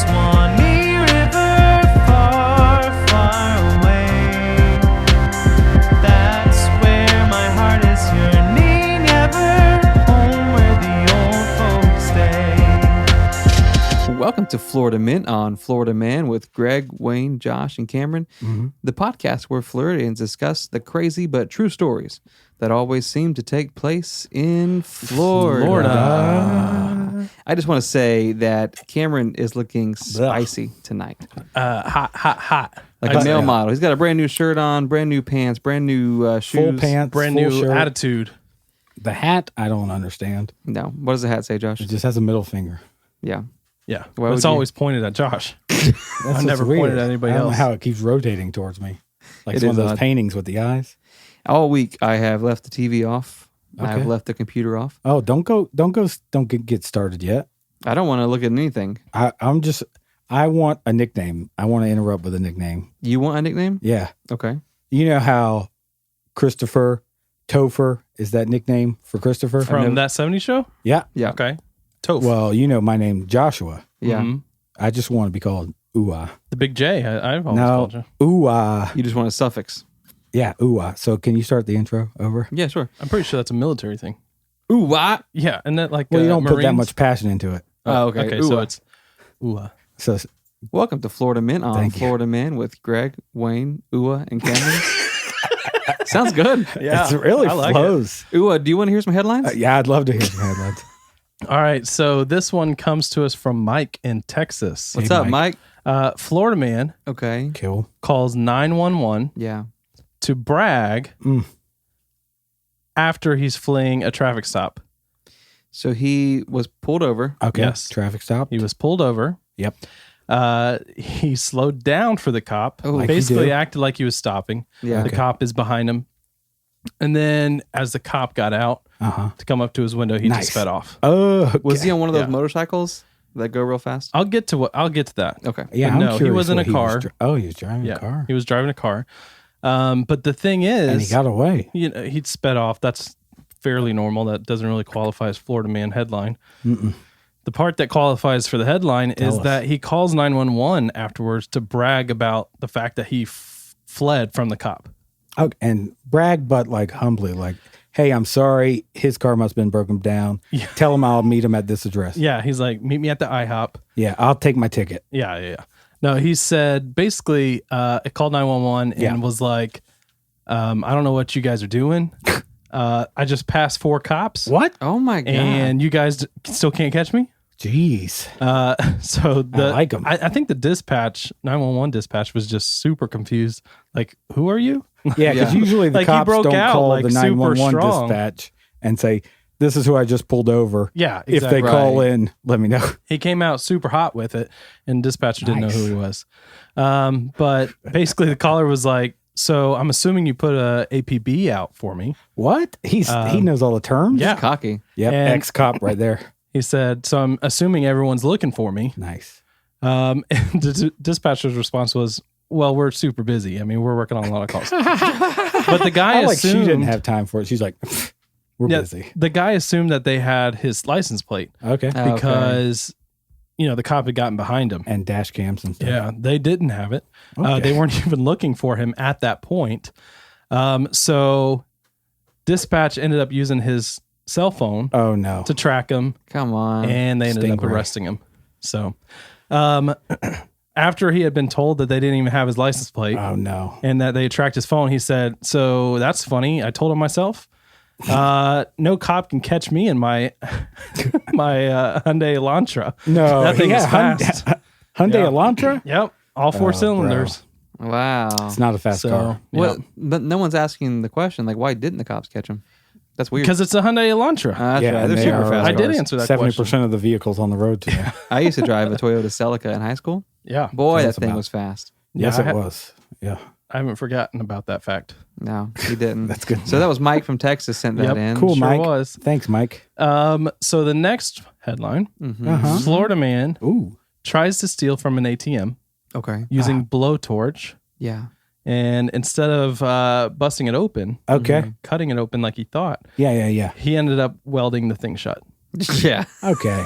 Swanee River, far, far away. That's where my heart is yearning ever, home where the old folks stay. Welcome to Florida Mint on Florida Man with Greg, Wayne, Josh, and Cameron. The podcast where Floridians discuss the crazy but true stories that always seem to take place in Florida. I just want to say that Cameron is looking spicy tonight. Hot. Like a male model. He's got a brand new shirt on, brand new pants, brand new shoes. Full pants, Brand full new shirt. attitude. The hat, I don't understand. No. What does the hat say, Josh? It just has a middle finger. Yeah. Yeah. Why But would it's you- always pointed at Josh. That's I what's never weird. pointed at anybody I don't else. know how it keeps rotating towards me. Like It it's one is of those odd. paintings with the eyes. All week I have left the TV off. I have Okay. left the computer off. Oh, don't get started yet. I don't want to look at anything. I want a nickname. I want to interrupt with a nickname. You want a nickname? Yeah. Okay. You know how Christopher Topher is that nickname for Christopher? From that 70s show? Yeah. Yeah. Okay. Toph. Well, you know my name, Joshua. Yeah. Mhm. I just want to be called Ooh-ah. The Big J. I've always No, called you. Ooh-ah. You just want a suffix. Yeah, Ooh-ah. So can you start the intro over? Yeah, sure. I'm pretty sure that's a military thing. Ooh, what? Yeah. And that like Well, you don't put that Marines? much passion into it. Oh, okay. Okay. Ooh, So it's ooh. So Welcome to Florida Mint on Thank you. Florida Man with Greg, Wayne, Ua, and Cameron. Sounds good. Yeah. it really I like flows. Ua, do you want to hear some headlines? Yeah, I'd love to hear some headlines. All right. So this one comes to us from Mike in Texas. What's Hey, up, Mike? Florida man Okay. Kill. calls 911 Yeah. to brag after he's fleeing a traffic stop. So he was pulled over. Okay. Yes. Traffic stop. He was pulled over. Yep. He slowed down for the cop. Oh, like you basically do. acted like he was stopping. Yeah. The Okay. cop is behind him. And then as the cop got out Uh-huh. to come up to his window, he Nice. just sped off. Oh, okay. Was he on one of those Yeah. motorcycles that go real fast? I'll get to that. Okay. Yeah, But I'm no, he curious was in what a car. He was driving Yeah. a car. He was driving a car. But the thing is, And he got away. he'd sped off. That's fairly normal. That doesn't really qualify as Florida man headline. The part that qualifies for the headline is us. that he calls 911 afterwards to brag about the fact that he fled from the cop. Okay. And brag, but like humbly, like, hey, I'm sorry. His car must have been broken down. Yeah. Tell him I'll meet him at this address. Yeah, he's like, meet me at the IHOP. Yeah, I'll take my ticket. Yeah. No, he said basically, it called 911 and Yeah. was like, I don't know what you guys are doing. I just passed 4 cops. What? Oh my God. And you guys still can't catch me. Jeez. So I like 'em. I think the 911 dispatch was just super confused. Like, who are you? Yeah, because Yeah. usually the Like, he cops broke don't out, call like, the super 911 strong. dispatch and say, this is who I just pulled over. Yeah, If they exactly. call Right. in, let me know. He came out super hot with it, and dispatcher didn't know Nice. who he was. But basically, the caller was like, "So I'm assuming you put a APB out for me." What? He knows all the terms? Yeah. Cocky. Yep, And- ex-cop right there. He said, "So I'm assuming everyone's looking for me." Nice. And the dispatcher's response was, "Well, we're super busy. I mean, we're working on a lot of calls." But the guy I like assumed she didn't have time for it. She's like, we're Yeah, busy. the guy assumed that they had his license plate Okay. Okay. because the cop had gotten behind him. And dash cams and stuff. Yeah, they didn't have it. Okay. They weren't even looking for him at that point. So dispatch ended up using his cell phone Oh, no. to track him, Come on. and they ended up Stingray. arresting him. So after he had been told that they didn't even have his license plate Oh, no. and that they had tracked his phone, he said, "So that's funny. I told him myself. No cop can catch me in my Hyundai Elantra. No. That thing yeah, is fast. Hyundai Yeah. Elantra? Yep, all 4 Oh, cylinders. Wow. It's not a fast So car. What? But no one's asking the question, like, why didn't the cops catch him? That's weird. Because it's a Hyundai Elantra. That's Yeah, right. and They're they super are, fast. I did cars. answer that 70% question. of the vehicles on the road today. I used to drive a Toyota Celica in high school. Yeah. Boy, That's that thing about- was fast. Yes, I it was. Yeah. I haven't forgotten about that fact. No, he didn't. That's good. So that was Mike from Texas sent that Yep, in. Cool, Sure Mike. was. Thanks, Mike. So the next headline: Uh-huh. Florida man Ooh. tries to steal from an ATM Okay. using Blowtorch, Yeah. and instead of busting it open, Okay. cutting it open like he thought, Yeah. he ended up welding the thing shut. Yeah. Okay.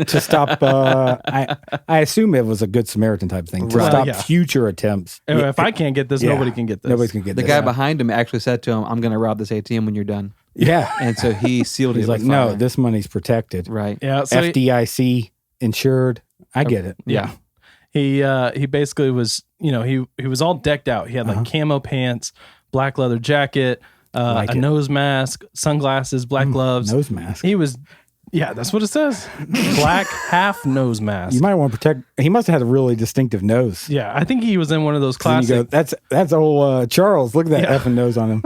to stop. I assume it was a Good Samaritan type thing to Right. stop Yeah. future attempts. If I can't get this, Yeah. nobody can get this. Nobody's gonna get The this. guy behind him actually said to him, "I'm going to rob this ATM when you're done." Yeah, And so he sealed he's it. like, with no, fire. this money's protected. Right. Yeah. So FDIC insured. I get it. yeah. He basically was, he was all decked out. He had like camo pants, black leather jacket, Like a it. nose mask, sunglasses, black gloves. Nose mask. He was, yeah, that's what it says. Black half nose mask. You might want to protect. He must have had a really distinctive nose. Yeah, I think he was in one of those Then you classic. go, that's old Charles. Look at that Yeah. effing nose on him.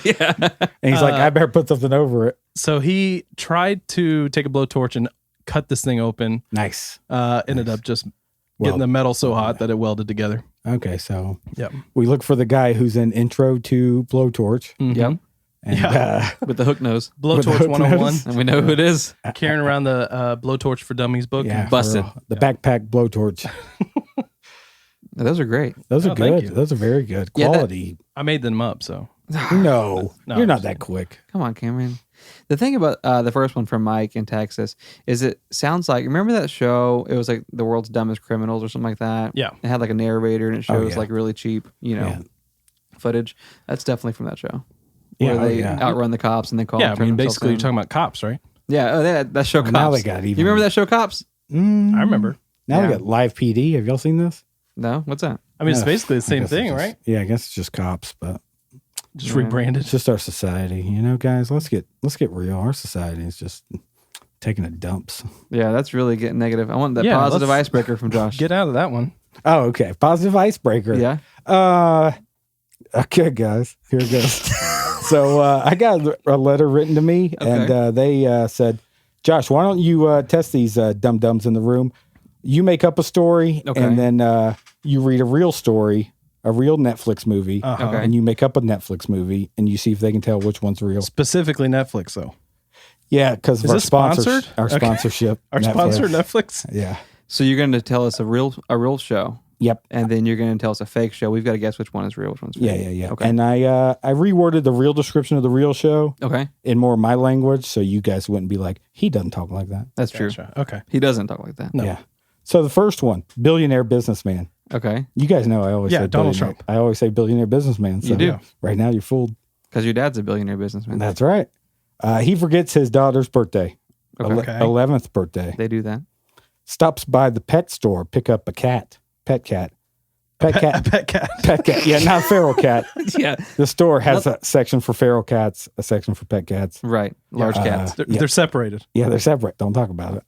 Yeah. And he's like, I better put something over it. So he tried to take a blowtorch and cut this thing open. Nice. Ended up just getting the metal so hot that it welded together. Okay, so Yep. we look for the guy who's in Intro to Blowtorch. Yep. And, Yeah. With the hook nose. Blowtorch With the 101. nose. And we know who it is. Carrying around the Blowtorch for Dummies book. yeah, Busted. for real. The backpack blowtorch. Those are great. Those are Oh, thank good. you. Those are very good. Yeah, that- Quality. I made them up, so. No, No, you're I'm not just that quick. Come on, Cameron. The thing about the first one from Mike in Texas is it sounds like, remember that show? It was like The World's Dumbest Criminals or something like that. Yeah. It had like a narrator and it shows yeah. like really cheap, Yeah. footage. That's definitely from that show. Yeah, Where oh, they yeah. outrun the cops and they call Yeah, them. I mean, basically, you're talking about cops, right? Yeah, that show Cops. Now they got even- You remember that show Cops? I remember. Now Yeah. we got live PD. Have y'all seen this? No? What's that? I mean, it's Yeah, basically the I same guess thing, it's just- right? Yeah, I guess it's just cops, but Just Yeah. rebranded. it's just our society. You know, guys, let's get real. Our society is just taking a dumps. Yeah, that's really getting negative. I want that Yeah, positive let's icebreaker from Josh. Get out of that one. Oh, okay. Positive icebreaker. Yeah. Okay, guys, here it goes. So I got a letter written to me, and they said, Josh, why don't you test these dum-dums in the room? You make up a story, Okay. and then you read a real story, a real Netflix movie, Uh-huh. Okay. and you make up a Netflix movie, and you see if they can tell which one's real. Specifically Netflix, though. Yeah, because of Is our this sponsored? sponsors, our Okay. sponsorship. Our Netflix. sponsor, Netflix. Yeah. So you're going to tell us a real show, Yep. and then you're going to tell us a fake show. We've got to guess which one is real, which one's fake. Yeah. Okay. And I reworded the real description of the real show Okay. in more of my language, so you guys wouldn't be like, he doesn't talk like that. That's true. Gotcha. Okay. He doesn't talk like that. No. Yeah. So the first one, billionaire businessman. Okay. You guys know I always Yeah, say Donald billionaire. Trump. I always say billionaire businessman. So You do. Right now you're fooled. Because your dad's a billionaire businessman. That's right. He forgets his daughter's birthday, Okay. 11th birthday. They do that. Stops by the pet store, pick up a cat, pet cat. Pet cat. Pet cat. Yeah, not feral cat. Yeah. The store has a section for feral cats, a section for pet cats. Right. Large cats. They're separated. Yeah, they're separate. Don't talk about it.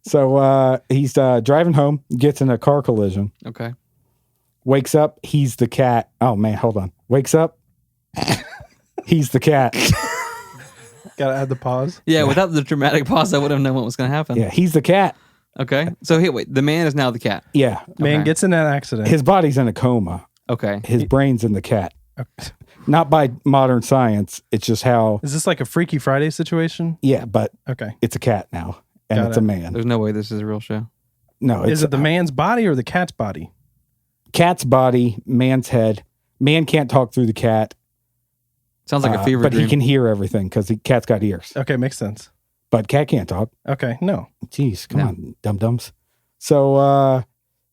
So he's driving home, gets in a car collision, Okay. wakes up. He's the cat. Oh, man, hold on. Wakes up. He's the cat. Got to add the pause. Yeah, without the dramatic pause, I wouldn't have known what was going to happen. Yeah, he's the cat. Okay. So, hey, wait. The man is now the cat. Yeah. Man Okay. gets in that accident. His body's in a coma. Okay. His brain's in the cat. Not by modern science. It's just how, Is this like a Freaky Friday situation? yeah, but Okay. it's a cat now. And Got it's it. a man. There's no way this is a real show. No, it's Is it the man's body or the cat's body? cat's body, man's head. Man can't talk through the cat. Sounds like a fever but dream. he can hear everything because the cat's got ears. Okay, makes sense. But cat can't talk. Okay, no. Jeez, come No. on, dum-dums. So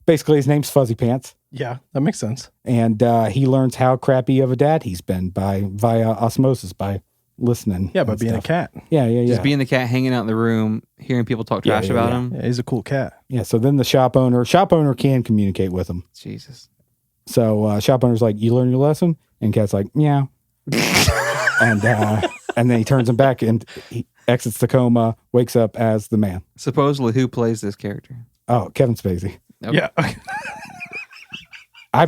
basically his name's Fuzzy Pants. Yeah, that makes sense. And he learns how crappy of a dad he's been via osmosis, by listening. Yeah, by and being a stuff. cat. Yeah. Just being the cat hanging out in the room, hearing people talk trash Yeah, about yeah. him. Yeah, he's a cool cat. Yeah, so then the shop owner can communicate with him. Jesus. So shop owner's like, you learn your lesson? And cat's like, meow. and then he turns him back and he exits the coma, wakes up as the man. Supposedly, who plays this character? Oh, Kevin Spacey. Okay. Yeah. I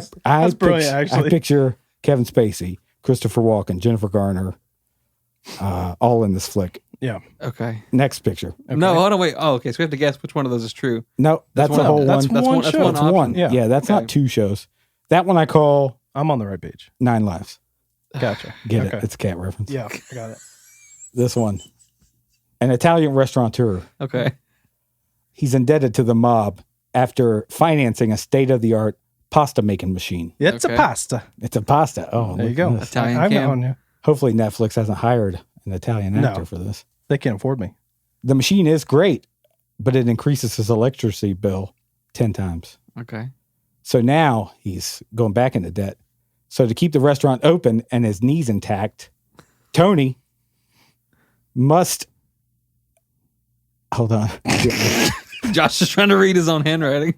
brilliant, actually. I picture Kevin Spacey, Christopher Walken, Jennifer Garner, all in this flick. Yeah. Okay. Next picture. No, hold on, wait. Oh, okay. So we have to guess which one of those is true. No, that's one a whole that's one. one That's show. one That's option. one. Yeah. That's Okay. not two shows. That one I call I'm on the right page. 9 Lives. Gotcha. Get Okay. it? It's a cat reference. Yeah, I got it. This one, an Italian restaurateur. Okay. He's indebted to the mob after financing a state-of-the-art pasta making machine. It's Okay. a pasta. It's a pasta. Oh, There you look go. at this. Italian I'm cam. on you. Hopefully Netflix hasn't hired an Italian No. actor for this. They can't afford me. The machine is great. but it increases his electricity bill 10 times. Okay. So now he's going back into debt. So to keep the restaurant open and his knees intact, Tony must hold on. Josh is trying to read his own handwriting.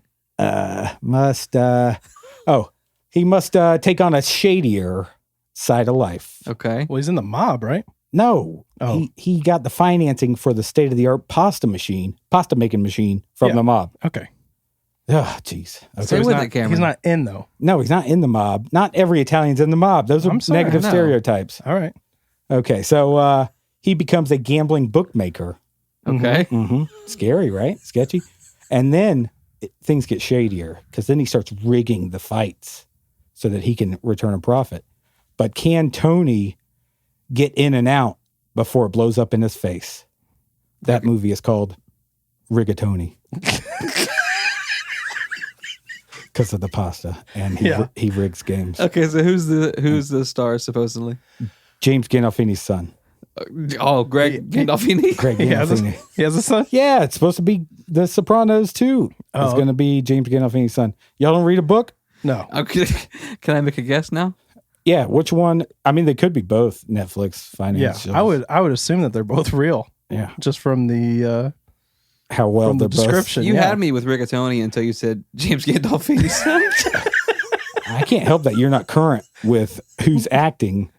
He must take on a shadier side of life. Okay. Well, he's in the mob, right? No. Oh. He got the financing for the state-of-the-art pasta making machine from the mob. Okay. Oh, jeez. Okay. Stay with it, Cameron. He's not in, though. No, he's not in the mob. Not every Italian's in the mob. Those are I'm sorry, negative I know. stereotypes. All right. Okay, so he becomes a gambling bookmaker. Okay. Mm-hmm. Scary, right? Sketchy. And then things get shadier because then he starts rigging the fights so that he can return a profit. But can Tony get in and out before it blows up in his face? That movie is called Rigatoni. Because of the pasta, and he rigs games. Okay, so who's the star supposedly? James Gandolfini's son. Oh, Greg Gandolfini. Greg He has Gandolfini. a son? Yeah, it's supposed to be The Sopranos too. It's Oh. going to be James Gandolfini's son. Y'all don't read a book? No. Okay. Can I make a guess now? Yeah, which one? I mean, they could be both Netflix Yeah. finance shows. I would assume that they're both real. Yeah, Just from the how well from the they're both. description. You yeah. had me with Rigatoni until you said James Gandolfini's son. I can't help that you're not current with who's acting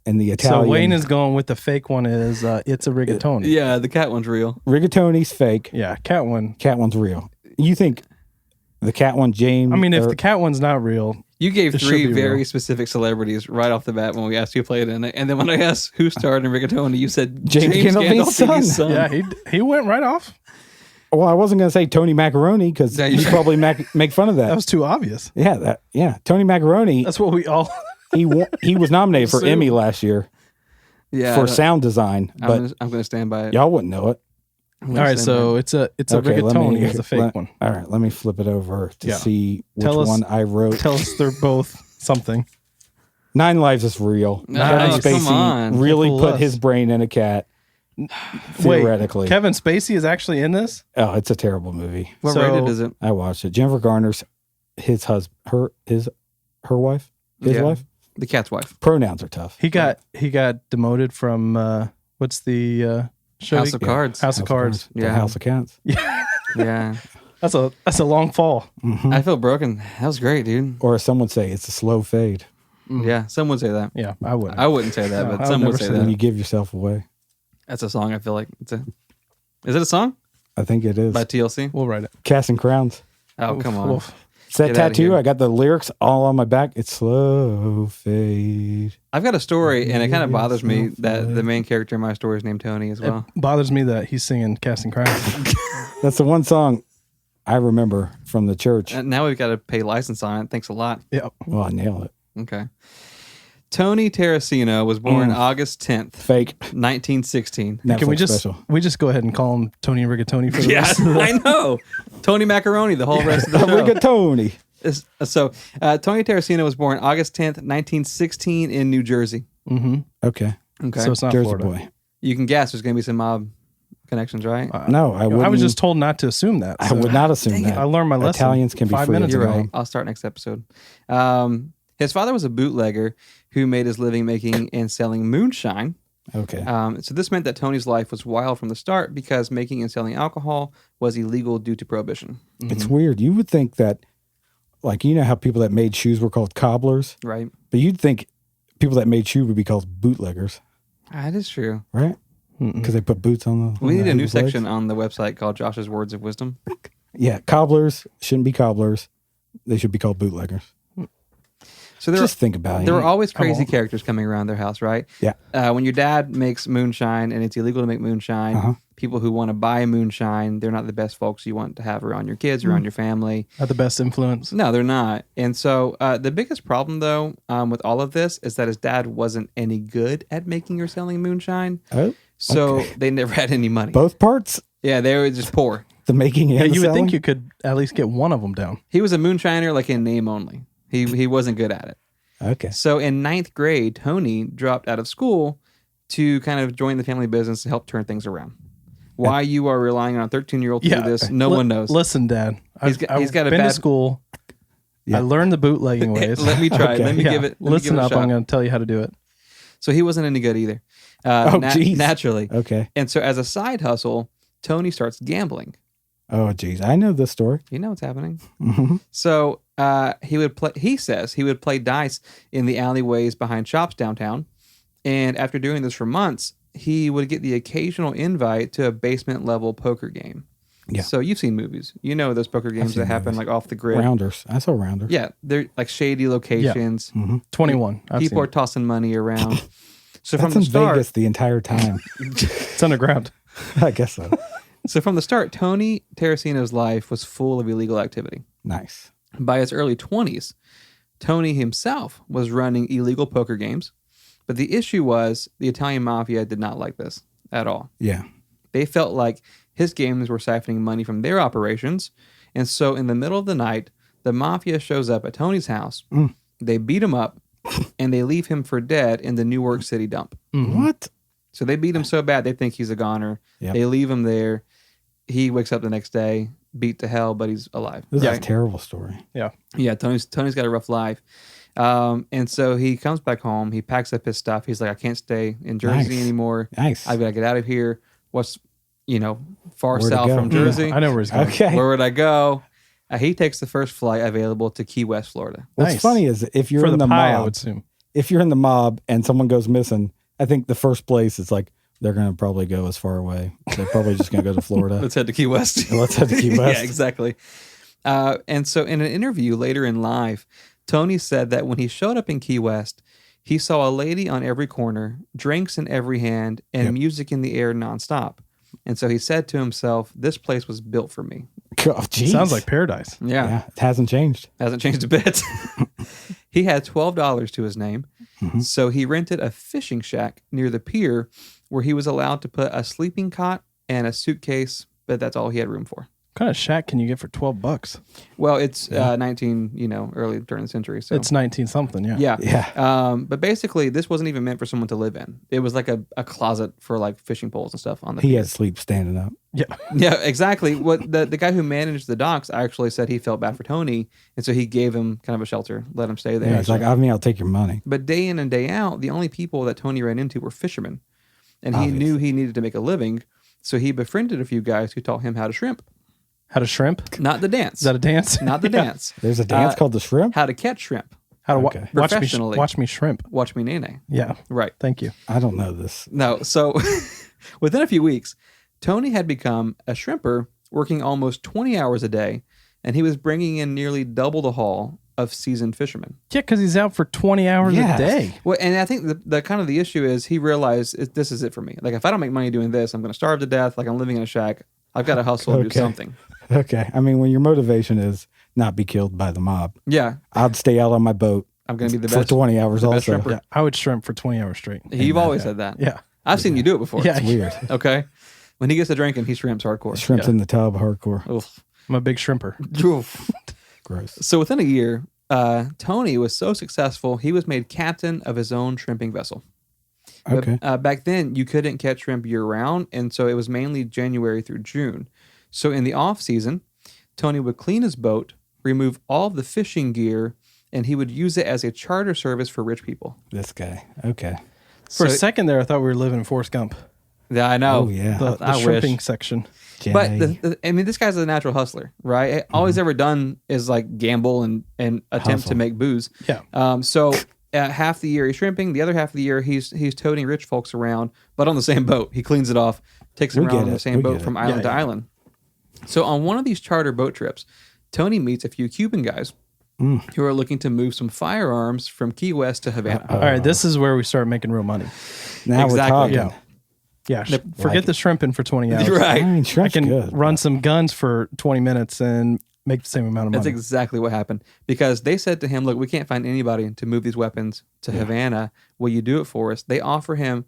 in the Italian. So Wayne is going with the fake one is it's a rigatoni. Yeah, the cat one's real. Rigatoni's fake. Yeah, cat one. Cat one's real. You think the cat one, James? I mean, if or- the cat one's not real, You gave It should three be very real. specific celebrities right off the bat when we asked who played in it. And then when I asked who starred in Rigatoni, you said James James Gandolfini's Gandolfini's son. son. yeah, he went right off. Well, I wasn't going to say Tony Macaroni because Yeah, you you- probably make fun of that. That was too obvious. Tony Macaroni. That's what we all. He was nominated for Sue. Emmy last year Yeah, for sound design, but I'm going to stand by it. y'all wouldn't know it. I'm All gonna right, stand so by it's a Okay, let rigatoni me- is the fake one. All right, let me flip it over to Yeah. see which Tell us- one I wrote. Tell us they're both something. 9 Lives is real. Nice. Kevin Come on. Spacey really Fool put us. his brain in a cat. Theoretically, Wait, Kevin Spacey is actually in this? oh, it's a terrible movie. What So- rated is it? I watched it. Jennifer Garner's her wife, his Yeah. wife. The cat's wife. Pronouns are tough. He got demoted from what's the show? House of Cards. House of Cards. The Yeah. House of Cats. Yeah. That's a long fall. I feel broken. That was great, dude. Or as some would say, it's a slow fade Yeah, some would say that. Yeah, I wouldn't. I wouldn't say that, No, but I would some would never say say when that. you give yourself away. That's a song. I feel like is it a song I think it is. by TLC? We'll write it. Casting Crowns. Oh, come on. Oof. It's that Get outta tattoo. here. I got the lyrics all on my back. It's slow fade. I've got a story, and it kind of bothers me that the main character in my story is named Tony as well. Bothers me that he's singing Casting Crowns. That's the one song I remember from the church. And now we've got to pay license on it. Thanks a lot. Yeah. Well, I nailed it. Okay. Tony Tarracino was born August 10th, Fake. 1916. Netflix Can special. we just go ahead and call him Tony Rigatoni for the Yeah, rest of the I know. Tony Macaroni, the whole rest of the show. Rigatoni. Tony Tarracino was born August 10th, 1916 in New Jersey. Okay. Okay. So it's not Jersey Florida. boy. You can guess there's going to be some mob connections, right? No, I wouldn't. I was just told not to assume that. I so would not assume that. I learned my lesson. Italians can be 5 free minutes to You're ago. right. I'll start next episode. His father was a bootlegger who made his living making and selling moonshine. Okay. So this meant that Tony's life was wild from the start because making and selling alcohol was illegal due to prohibition. It's weird. You would think that, like, you know how people that made shoes were called cobblers? Right? But you'd think people that made shoes would be called bootleggers, That is true. right? Because they put boots on the. We need a new people's legs. section on the website called Josh's Words of Wisdom. Yeah, cobblers shouldn't be cobblers. They should be called bootleggers. So there, Just think about it. there were always crazy won't. characters coming around their house, right? Yeah. When your dad makes moonshine and it's illegal to make moonshine, people who want to buy moonshine, they're not the best folks you want to have around your kids, around your family. Not the best influence. No, they're not. And so the biggest problem, though, with all of this is that his dad wasn't any good at making or selling moonshine. Oh, So okay. they never had any money. Both parts, Yeah, they were just poor. the making and Yeah, the you would selling? think you could at least get one of them down. He was a moonshiner, like in name only. He wasn't good at it. Okay. So in 9th grade, Tony dropped out of school to kind of join the family business to help turn things around. Why you are relying on a 13-year-old to do this, no one knows. Listen, Dad. He's got a been bad to school. Yeah. I learned the bootlegging ways. Let me try. Okay. Let me give it. Let me Listen give it a up. shot. I'm going to tell you how to do it. So he wasn't any good either. Geez. Naturally. Okay. And so as a side hustle, Tony starts gambling. Oh, geez. I know this story. You know what's happening. Mhm. So he would play. He says he would play dice in the alleyways behind shops downtown, and after doing this for months, he would get the occasional invite to a basement level poker game. Yeah. So you've seen movies. You know those poker games seen that happen movies. like off the grid. Rounders. I saw Rounders. Yeah, they're like shady locations. 21. I've People seen are it. tossing money around. So That's from the in start, Vegas the entire time. It's underground. I guess so. so from the start, Tony Tarracino's life was full of illegal activity. Nice. By his early 20s, Tony himself was running illegal poker games, but the issue was the Italian mafia did not like this at all. Yeah. They felt like his games were siphoning money from their operations, and so in the middle of the night, the mafia shows up at Tony's house. They beat him up, and they leave him for dead in the Newark City dump. What? So they beat him so bad they think he's a goner. Yep. They leave him there. He wakes up the next day, beat to hell, but he's alive. This is Right? a terrible story. Yeah. Yeah, Tony's got a rough life. And so he comes back home. He packs up his stuff. He's like, I can't stay in Jersey Nice. anymore. Nice. I've got to get out of here. What's, far Where to south go? from Jersey? I know where he's going. Okay. Where would I go? He takes the first flight available to Key West, Florida. What's Nice. funny is if you're For in the the pie, I mob, would assume. if you're in the mob and someone goes missing, I think the first place is like they're going to probably go as far away. They're probably just going to go to Florida. Let's head to Key West. Let's head to Key West. Yeah, exactly. And so in an interview later in life, Tony said that when he showed up in Key West, he saw a lady on every corner, drinks in every hand, and music in the air nonstop. And so he said to himself, this place was built for me. Oh, geez. Sounds like paradise. Yeah. It hasn't changed. Hasn't changed a bit. He had $12 to his name. So he rented a fishing shack near the pier where he was allowed to put a sleeping cot and a suitcase, but that's all he had room for. What kind of shack can you get for $12? Well, it's 19, early turn of the century. So It's 19 something. Yeah. yeah. Yeah. But basically, this wasn't even meant for someone to live in. It was like a closet for like fishing poles and stuff on the He pier. had sleep standing up. Yeah. Yeah, exactly. What the guy who managed the docks actually said he felt bad for Tony, and so he gave him kind of a shelter, let him stay there. Yeah, it's like, I'll take your money. But day in and day out, the only people that Tony ran into were fishermen, and he Obviously. knew he needed to make a living, so he befriended a few guys who taught him how to shrimp, How to shrimp? not the dance, Is that a dance? not the Yeah. dance, There's a dance called the shrimp. how to catch shrimp. How to Okay. Professionally. watch me shrimp. Watch me, nene. Yeah. Right. Thank you. I don't know this. No, so within a few weeks, Tony had become a shrimper, working almost 20 hours a day, and he was bringing in nearly double the haul of seasoned fishermen. Yeah, because he's out for 20 hours Yes. a day. Well, and I think the kind of the issue is he realized this is it for me. Like, if I don't make money doing this, I'm going to starve to death. Like, I'm living in a shack. I've got to hustle and do Okay. something. Okay. I mean, when your motivation is not be killed by the mob, Yeah, I'd stay out on my boat I'm going to be the for best. 20 hours the best also. shrimper. Yeah. I would shrimp for 20 hours straight. You've always said that. Yeah. I've seen you do it before. Yeah. It's weird. Okay. When he gets to drinking, he shrimps hardcore. Shrimps in the tub, hardcore. Oof. I'm a big shrimper. Oof. Gross. So within a year, Tony was so successful, he was made captain of his own shrimping vessel. Okay. But, back then, you couldn't catch shrimp year-round, and so it was mainly January through June. So in the off-season, Tony would clean his boat, remove all of the fishing gear, and he would use it as a charter service for rich people. This guy. Okay. For a So- second there, I thought we were living in Forrest Gump. Yeah, I know. Oh, yeah. The I shrimping wish. section. But Jenny. I mean, this guy's a natural hustler, right? All he's ever done is like gamble and attempt Hustle. to make booze. Yeah. So half the year he's shrimping, the other half of the year he's toting rich folks around, but on the same boat. He cleans it off, takes them We around get on the it. same We boat get from it. island to Yeah. island. So on one of these charter boat trips, Tony meets a few Cuban guys who are looking to move some firearms from Key West to Havana. All right. This is where we start making real money. Now exactly, we're talking. Yeah. Yeah. Forget the shrimping for 20 hours. Right. I mean, I shrimp's can good. run some guns for 20 minutes and make the same amount of money. That's exactly what happened, because they said to him, look, we can't find anybody to move these weapons to Havana. Will you do it for us? They offer him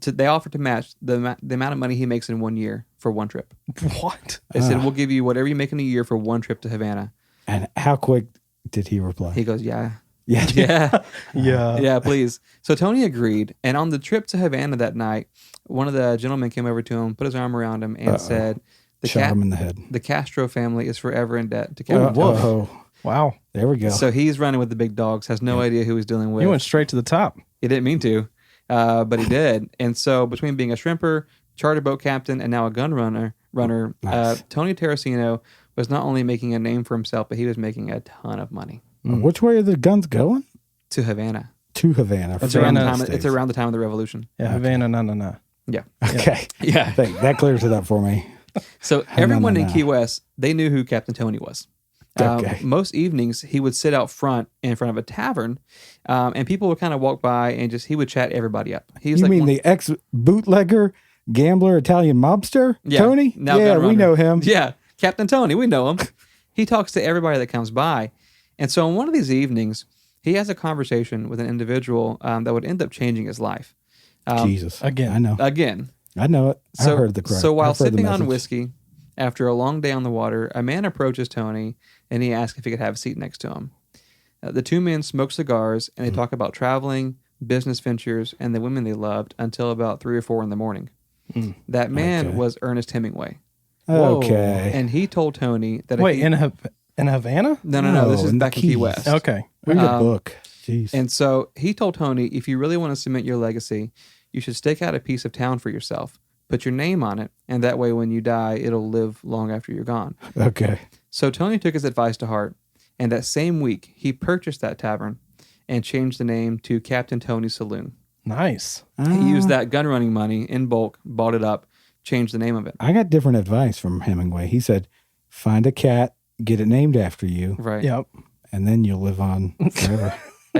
they offer to match the amount of money he makes in 1 year for one trip. What? They said, we'll give you whatever you make in a year for one trip to Havana. And how quick did he reply? He goes, yeah, Yeah. Yeah. Yeah. Yeah, please. So Tony agreed. And on the trip to Havana that night, one of the gentlemen came over to him, put his arm around him, and said, Shot him in the head. the Castro family is forever in debt to Oh, Castro. woof. Oh, Wow. there we go. So he's running with the big dogs, has no idea who he's dealing with. He went straight to the top. He didn't mean to, but he did. And so between being a shrimper, charter boat captain, and now a gun runner, Nice. Tony Tarracino was not only making a name for himself, but he was making a ton of money. Which way are the guns going? To Havana. To Havana. It's around, Havana. it's around the time of the revolution. Yeah, Havana, no. Yeah. Okay. Yeah. That clears it up for me. So everyone in no. Key West, they knew who Captain Tony was. Okay. Most evenings, he would sit out front in front of a tavern, and people would kind of walk by and he would chat everybody up. He was You like mean the ex-bootlegger, gambler, Italian mobster? Yeah, Tony? now Yeah, gun we runner. know him. Yeah, Captain Tony, we know him. He talks to everybody that comes by. And so on one of these evenings, he has a conversation with an individual that would end up changing his life. Jesus. Again. I know. Again. I know it. I So, heard the cry. so while I've heard the sipping on message. whiskey after a long day on the water, a man approaches Tony and he asks if he could have a seat next to him. The two men smoke cigars and they talk about traveling, business ventures, and the women they loved until about 3 or 4 in the morning. That man Okay. was Ernest Hemingway. Okay. And he told Tony that Wait, if he, in Havana? no, this is in the back in Key Keys. West. Okay. Read a book. Jeez. And so he told Tony, if you really want to cement your legacy, you should stake out a piece of town for yourself, put your name on it, and that way when you die, it'll live long after you're gone. Okay. So Tony took his advice to heart, and that same week, he purchased that tavern and changed the name to Captain Tony's Saloon. Nice. He used that gun running money in bulk, bought it up, changed the name of it. I got different advice from Hemingway. He said, find a cat, get it named after you, Right. Yep. and then you'll live on forever.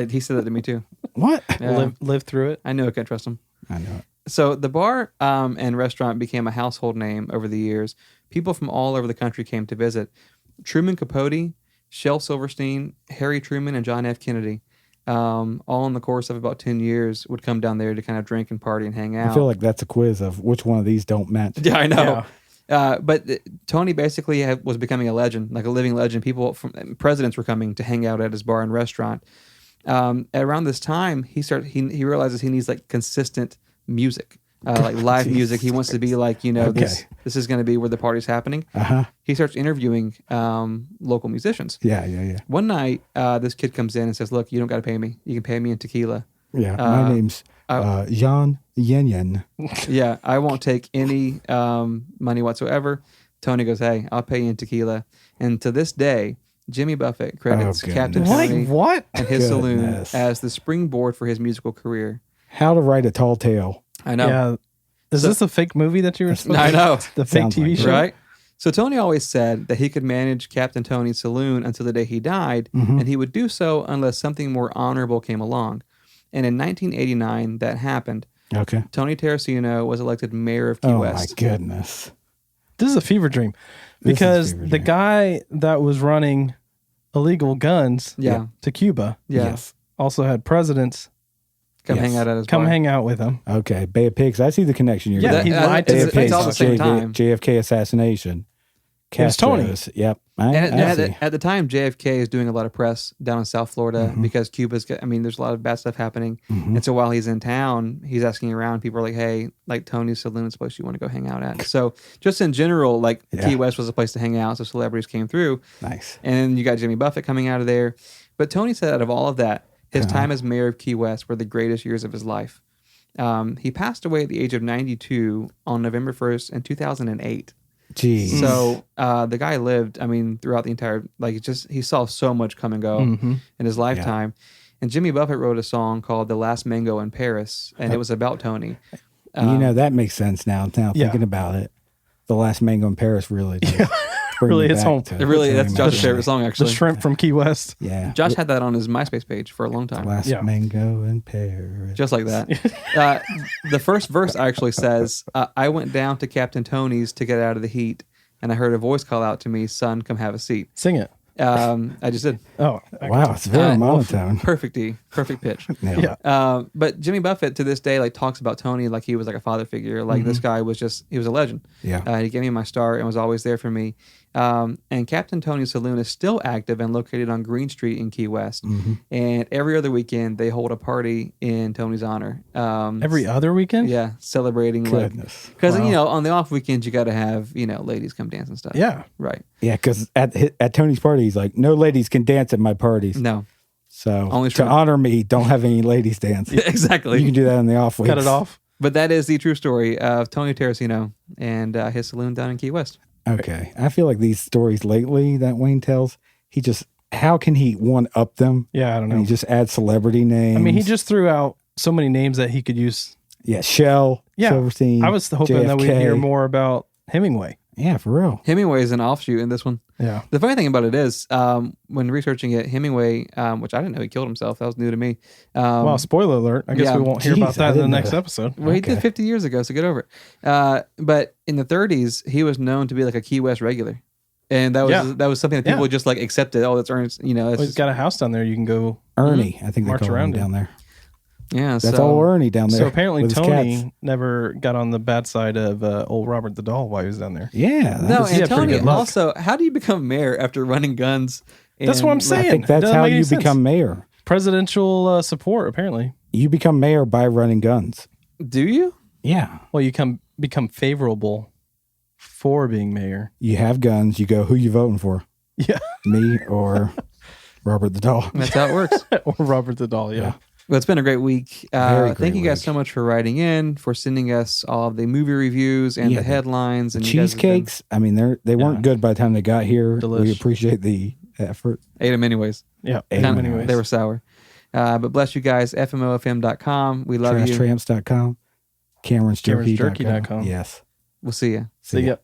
He said that to me too. What? Yeah. Live through it. I knew I couldn't trust him. I know it. So the bar and restaurant became a household name over the years. People from all over the country came to visit. Truman Capote, Shel Silverstein, Harry Truman, and John F. Kennedy, all in the course of about 10 years, would come down there to kind of drink and party and hang out. I feel like that's a quiz of which one of these don't match. Yeah, I know. But Tony basically was becoming a legend, like a living legend. People from presidents were coming to hang out at his bar and restaurant. Around this time, he realizes he needs like consistent music, like live music. He wants to be like, this is going to be where the party's happening. He starts interviewing local musicians. Yeah. One night, this kid comes in and says, "Look, you don't got to pay me. You can pay me in tequila. Yeah. My name's Jean Yen. Yeah, I won't take any money whatsoever." Tony goes, "Hey, I'll pay you in tequila." And to this day, Jimmy Buffett credits Oh, Captain goodness. Tony What? and his saloon Goodness. as the springboard for his musical career. How to write a tall tale. I know. Yeah. Is this a fake movie that you were supposed I know. The fake Sounds TV like it. show? Right? So Tony always said that he could manage Captain Tony's saloon until the day he died, and he would do so unless something more honorable came along. And in 1989, that happened. Okay. Tony Tarracino was elected mayor of Key Oh, West. my goodness. This is a fever dream. This is a Because fever the dream. guy that was running illegal guns Yeah. to Cuba Yeah. Yes. also had presidents Come Yes. hang out at his come bar. hang out with him. Okay. Bay of Pigs. I see the connection you're Yeah, doing. he lied to it's all the same time. JFK assassination. It was Tony. Castro's. Yep. And I see. at the time, JFK is doing a lot of press down in South Florida Mm-hmm. because Cuba's there's a lot of bad stuff happening. And so while he's in town, he's asking around. People are like, hey, like Tony's Saloon is a place you want to go hang out at. So just in general, like Yeah. Key West was a place to hang out. So celebrities came through. Nice. And then you got Jimmy Buffett coming out of there. But Tony said out of all of that, his time as mayor of Key West were the greatest years of his life. He passed away at the age of 92 on November 1st in 2008. Jeez. So the guy lived, throughout the entire, he saw so much come and go in his lifetime. And Jimmy Buffett wrote a song called The Last Mango in Paris, and it was about Tony. that makes sense now. Yeah. Thinking about it. The Last Mango in Paris really does. bring Really me hits back home. to It really, that's Tony Josh's Tarracino. favorite song, The actually. shrimp from Key West. Yeah. Josh had that on his MySpace page for a long time. Last Yeah. Mango in Paris. Just like that. The first verse actually says, I went down to Captain Tony's to get out of the heat, and I heard a voice call out to me, son, come have a seat. Sing it. I just did. Oh, Wow, it's very monotone. Perfect E. Perfect pitch. Yeah. But Jimmy Buffett to this day like talks about Tony like he was like a father figure. Like this guy was he was a legend. Yeah. He gave me my start and was always there for me. And Captain Tony's Saloon is still active and located on Green Street in Key West. And every other weekend they hold a party in Tony's honor. Every other weekend? Yeah, celebrating Goodness. because on the off weekends you got to have ladies come dance and stuff. Yeah. Right. Yeah, because at Tony's party, he's like, no ladies can dance at my parties. No. So Only to shrimp. honor me, don't have any ladies dance. Exactly. You can do that in the off weeks. Cut it off. But that is the true story of Tony Tarracino and his saloon down in Key West. Okay. I feel like these stories lately that Wayne tells, how can he one up them? Yeah, I don't And know. he just adds celebrity names. I mean, he just threw out so many names that he could use. Yeah, Shell, Yeah. Silverstein. I was hoping that we'd JFK. hear more about Hemingway. Yeah, for real. Hemingway is an offshoot in this one. Yeah. The funny thing about it is, when researching it, Hemingway, which I didn't know he killed himself. That was new to me. Well, spoiler alert. I guess yeah. we won't hear Jeez, about I that in the didn't know next that. episode. Well, he Okay. did 50 years ago, so get over it. But in the 30s, he was known to be like a Key West regular. And that was something that people just like accepted. Oh, that's Ernest. It's Well, he's just- got a house down there. You can go. Ernie, I think they March call him around down there. yeah. That's so, all Ernie down there. So apparently with his Tony cats. never got on the bad side of old Robert the Doll while he was down there. Yeah. No, that's- he and had pretty Tony good luck. also, how do you become mayor after running guns? That's what I'm and, saying. I think that's Doesn't how make any you sense. become mayor. Presidential support, apparently. You become mayor by running guns. Do you? Yeah. Well, you become favorable for being mayor. You have guns. You go, who you voting for? Yeah. Me or Robert the Doll? That's how it works. Or Robert the Doll, yeah. Well, it's been a great week. Very great Thank you guys week. so much for writing in, for sending us all of the movie reviews and Yeah, the headlines. The And you guys have been- cheesecakes, I mean, they weren't good by the time they got here. We Delish. appreciate the effort. ate them anyways. Yeah. Ate Kind of- them anyways. They were sour. But bless you guys. FMOFM.com. We love you. TrashTramps.com. Cameron'sJerky.com. Cameron'sJerky.com. Yes. We'll see you. See ya.